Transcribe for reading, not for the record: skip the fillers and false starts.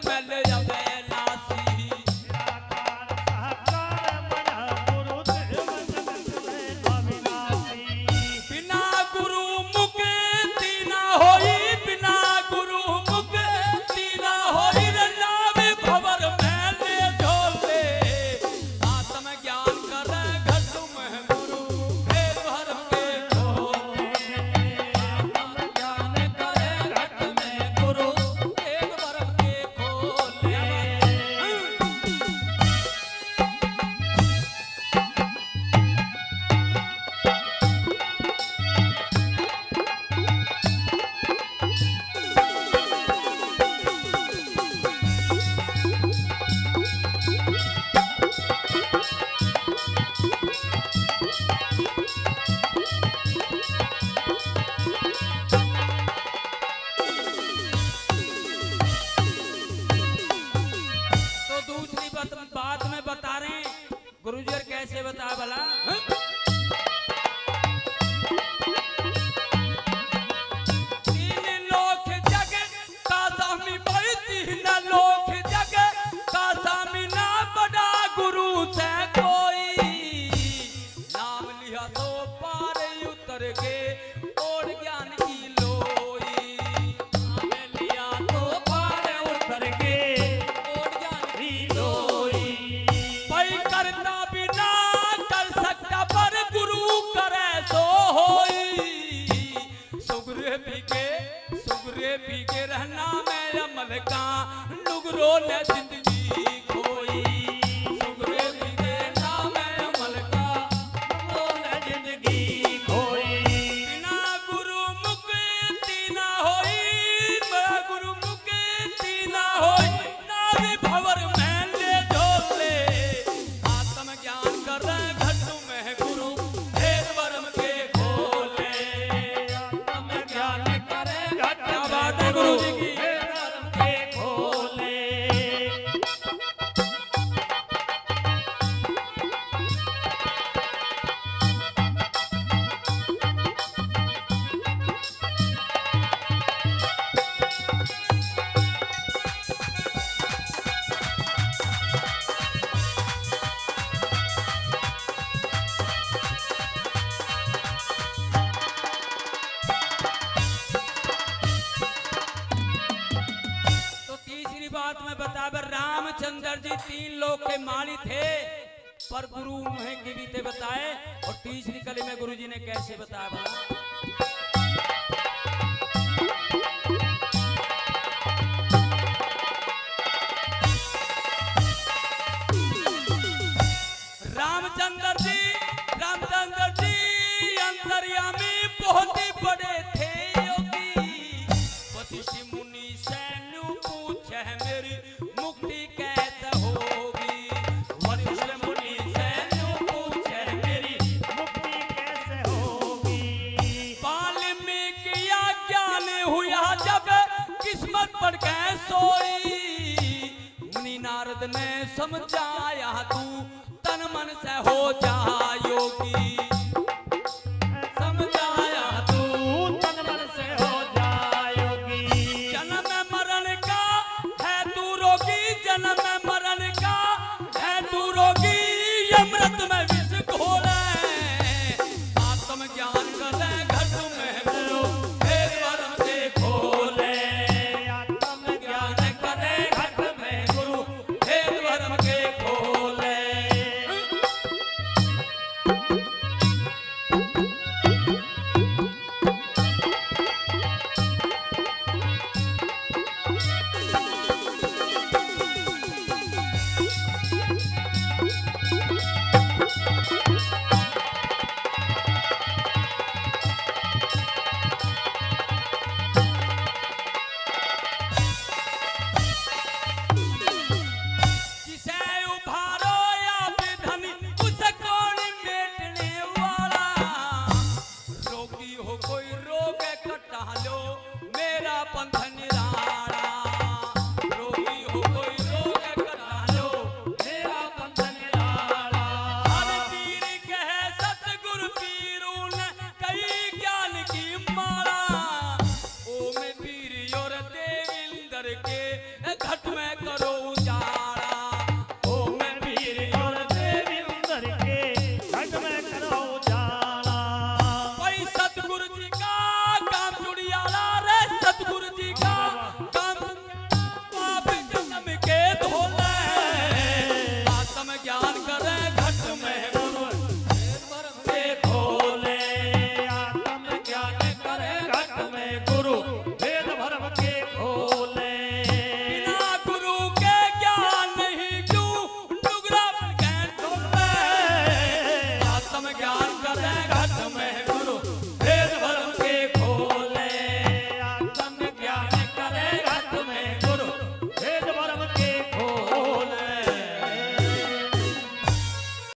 में ले जावे नासी बिना गुरु मुक्ति ना होई बिना गुरु मुक्ति ना होई नावे भवर में ले झोले आत्म ज्ञान करे घट में गुरु हे धर्म के खोले आत्म ज्ञान करे घट में गुरु हे धर्म के खोले। तो दूसरी बात में बता रहे हैं गुरुजी और कैसे बता भला तीन लोक जग का स्वामी भाई तीन लोक जग का स्वामी ना बड़ा गुरु से कोई नाम लिया तो पार उतर के और ज्ञान की लोई नाम लिया तो पार उतर के और ज्ञान की लोई भाई करता बिना कर सकता पर गुरु करे सो होई सुगरे पी के रहना मैं अमल का नुगरो ने जिंदगी खोई सुगरे पी के रहना मैं अमल का नुगरो ने जिंदगी खोई बिना गुरु मुक्ति ना होई बिना गुरु मुक्ति ना होई नावे भवर में ले झोले आत्म ज्ञान कर घट में गुरु भेद वर्म के खोले आत्म ज्ञान करे घट क्या बात है गुरु जी की भेद वर्म के खोले। तो तीसरी बात में बतावे रामचंद्र जी तीन लोक के माली थे पर गुरु उन्हें की बीते बताए और तीसरी कली में गुरु जी ने कैसे बताया भला रामचंद्र जी अंतर्यामी बहुत ही बड़े थे योगी वशिष्ठ मुनि से न्यू पूछे मेरी मुक्ति कैसे होगी वशिष्ठ मुनि से न्यू पूछे मेरी मुक्ति कैसे होगी वाल्मीकि ज्ञान हुआ जब किस्मत पड़ गए सोई मुनि नारद ने समझाया तू तन मन से हो जा योगी समझाया तू तन मन से हो जा योगी जन्म मरण का है तू रोगी जन्म मरण का है तू रोगी अमृत में विष घोले आत्म ज्ञान करे घट में गुरु भेद वर्म के खोले आत्म ज्ञान करे घट में गुरु भेद वर्म के खोले। घट में से घट में गुरु